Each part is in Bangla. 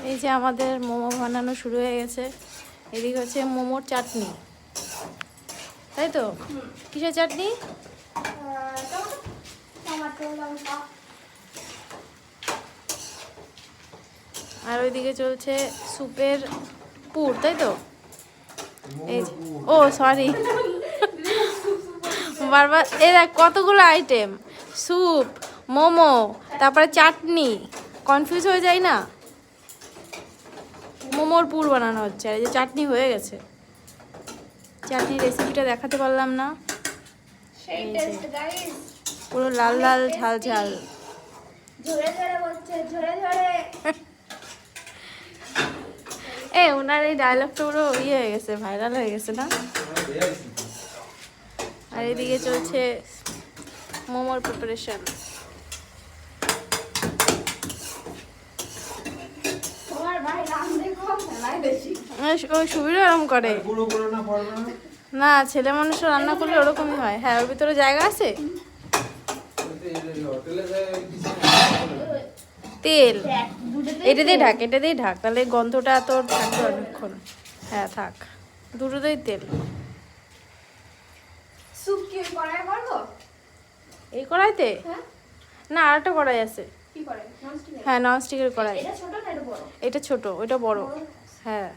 এই যে আমাদের মোমো বানানো শুরু হয়ে গেছে। এদিকে হচ্ছে মোমোর চাটনি, তাই তো? কিসের চাটনি? আর ওইদিকে চলছে স্যুপের পুর, তাই তো? এই ও সরি, বারবার দেখ কতগুলো আইটেম, স্যুপ, মোমো, তারপরে চাটনি, কনফিউজ হয়ে যায় না? মোমোর পুর বানানো হচ্ছে, আর এই যে চাটনি হয়ে গেছে। চাটনির রেসিপিটা দেখাতে পারলাম না, পুরো লাল লাল ঝাল ঝাল। ওনার এই ডায়লগটা পুরো ইয়ে হয়ে গেছে, ভাইরাল হয়ে গেছে না? আর এদিকে চলছে মোমোর প্রিপারেশন। ওই সুবিধা এরকম করে না, ছেলে মানুষ রান্না করলে ওরকমই হয়। হ্যাঁ, ওর ভিতরে জায়গা আছে। তেল এটা দিয়ে ঢাক, এটা দিয়ে ঢাক, তাহলে গন্ধটা তোর থাকবে অনেকক্ষণ। হ্যাঁ থাক, দুটোতেই তেল। এই কড়াইতে না, আর একটা কড়াই আছে। হ্যাঁ, ননস্টিকের কড়াই। এটা ছোট, ওইটা বড়। হ্যাঁ,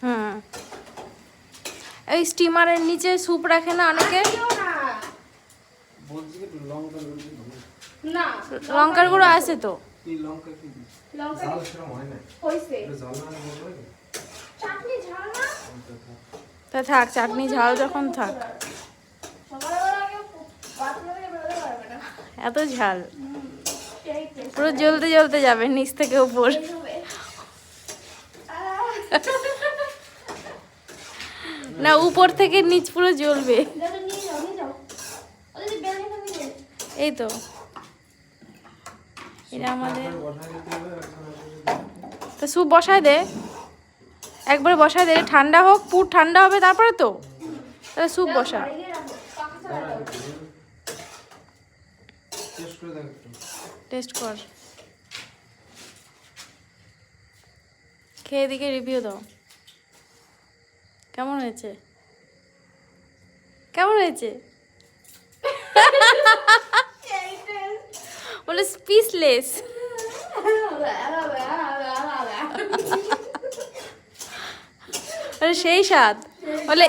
হুম। এই স্টিমারের নিচে স্যুপ রাখে না অনেকে, লঙ্কার গুঁড়ো আছে তো। তা থাক, চাটনি ঝাল যখন থাক। এত ঝাল পুরো জ্বলতে জ্বলতে যাবে নিচ থেকে উপর। না, উপর থেকে নিচ পুরো জ্বলবে। এই তো এটা আমাদের। তো স্যুপ বসায় দে, একবারে বসায় দে, ঠান্ডা হোক, পুর ঠান্ডা হবে তারপরে তো। তাহলে স্যুপ বসা, টেস্ট কর, খেয়ে দিকে রিভিউ দাও কেমন হয়েছে, কেমন হয়েছে। বলে স্পিচলেস। সেই স্বাদ বলে।